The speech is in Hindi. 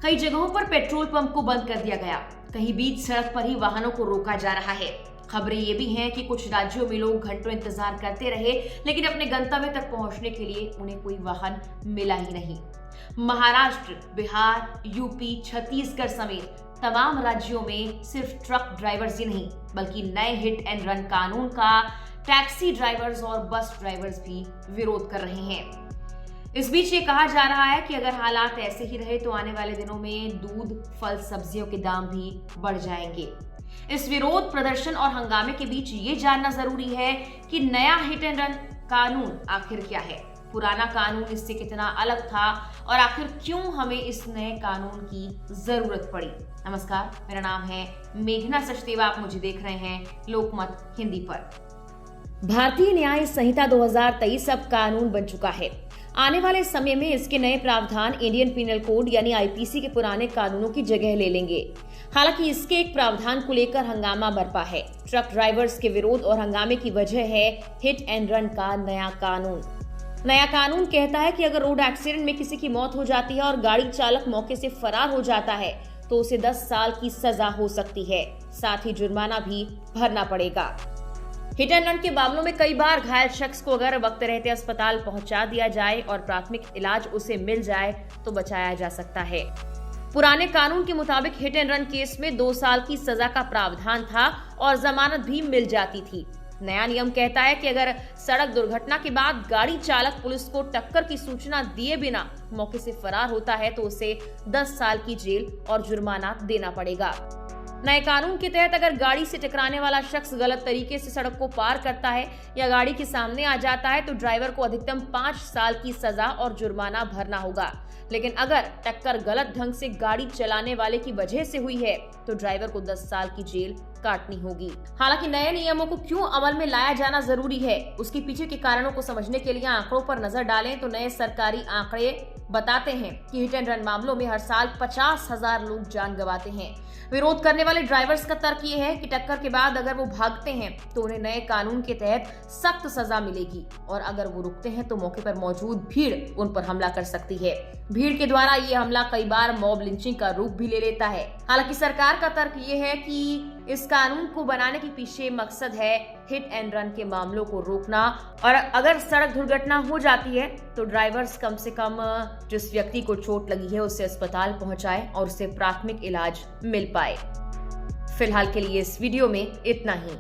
कई जगहों पर पेट्रोल पंप को बंद कर दिया गया, कहीं बीच सड़क पर ही वाहनों को रोका जा रहा है। खबरें ये भी हैं कि कुछ राज्यों में लोग घंटों इंतजार करते रहे, लेकिन अपने गंतव्य तक पहुंचने के लिए उन्हें कोई वाहन मिला ही नहीं। महाराष्ट्र, बिहार, यूपी, छत्तीसगढ़ समेत तमाम राज्यों में सिर्फ ट्रक ड्राइवर्स ही नहीं, बल्कि नए हिट एंड रन कानून का टैक्सी ड्राइवर्स और बस ड्राइवर्स भी विरोध कर रहे हैं। इस बीच ये कहा जा रहा है कि अगर हालात ऐसे ही रहे तो आने वाले दिनों में दूध, फल, सब्जियों के दाम भी बढ़ जाएंगे। इस विरोध प्रदर्शन और हंगामे के बीच ये जानना जरूरी है कि नया हिट एंड रन कानून आखिर क्या है, पुराना कानून इससे कितना अलग था और आखिर क्यों हमें इस नए कानून की जरूरत पड़ी। नमस्कार, मेरा नाम है मेघना सचदेवा, आप मुझे देख रहे हैं लोकमत हिंदी पर। भारतीय न्याय संहिता 2023 अब कानून बन चुका है। आने वाले समय में इसके नए प्रावधान इंडियन पिनल कोड यानी आईपीसी के पुराने कानूनों की जगह ले लेंगे। हालांकि इसके एक प्रावधान को लेकर हंगामा बरपा है। ट्रक ड्राइवर्स के विरोध और हंगामे की वजह है हिट एंड रन का नया कानून। नया कानून कहता है कि अगर रोड एक्सीडेंट में किसी की मौत हो जाती है और गाड़ी चालक मौके से फरार हो जाता है तो उसे 10 साल की सजा हो सकती है, साथ ही जुर्माना भी भरना पड़ेगा। हिट एंड रन के मामलों में कई बार घायल शख्स को अगर वक्त रहते अस्पताल पहुंचा दिया जाए और प्राथमिक इलाज उसे मिल जाए तो बचाया जा सकता है। पुराने कानून के मुताबिक हिट एंड रन केस में 2 साल की सजा का प्रावधान था और जमानत भी मिल जाती थी। नया नियम कहता है कि अगर सड़क दुर्घटना के बाद गाड़ी चालक पुलिस को टक्कर की सूचना दिए बिना मौके से फरार होता है तो उसे 10 साल की जेल और जुर्माना देना पड़ेगा। नए कानून के तहत अगर गाड़ी से टकराने वाला शख्स गलत तरीके से सड़क को पार करता है या गाड़ी के सामने आ जाता है तो ड्राइवर को अधिकतम 5 साल की सजा और जुर्माना भरना होगा। लेकिन अगर टक्कर गलत ढंग से गाड़ी चलाने वाले की वजह से हुई है तो ड्राइवर को 10 साल की जेल काटनी होगी। हालांकि नए नियमों को क्यों अमल में लाया जाना जरूरी है, उसके पीछे के कारणों को समझने के लिए आंकड़ों पर नजर डालें तो नए सरकारी आंकड़े बताते हैं कि हिट एंड रन मामलों में हर साल 50,000 लोग जान गंवाते हैं। विरोध करने वाले ड्राइवर्स का तर्क ये है कि टक्कर के बाद अगर वो भागते हैं तो उन्हें नए कानून के तहत सख्त सजा मिलेगी और अगर वो रुकते हैं तो मौके पर मौजूद भीड़ उन पर हमला कर सकती है। भीड़ के द्वारा ये हमला कई बार मॉब लिंचिंग का रूप भी ले लेता है। हालांकि सरकार का तर्क ये है कि इस कानून को बनाने के पीछे मकसद है हिट एंड रन के मामलों को रोकना और अगर सड़क दुर्घटना हो जाती है तो ड्राइवर्स कम से कम जिस व्यक्ति को चोट लगी है उसे अस्पताल पहुंचाए और उसे प्राथमिक इलाज मिल पाए। फिलहाल के लिए इस वीडियो में इतना ही।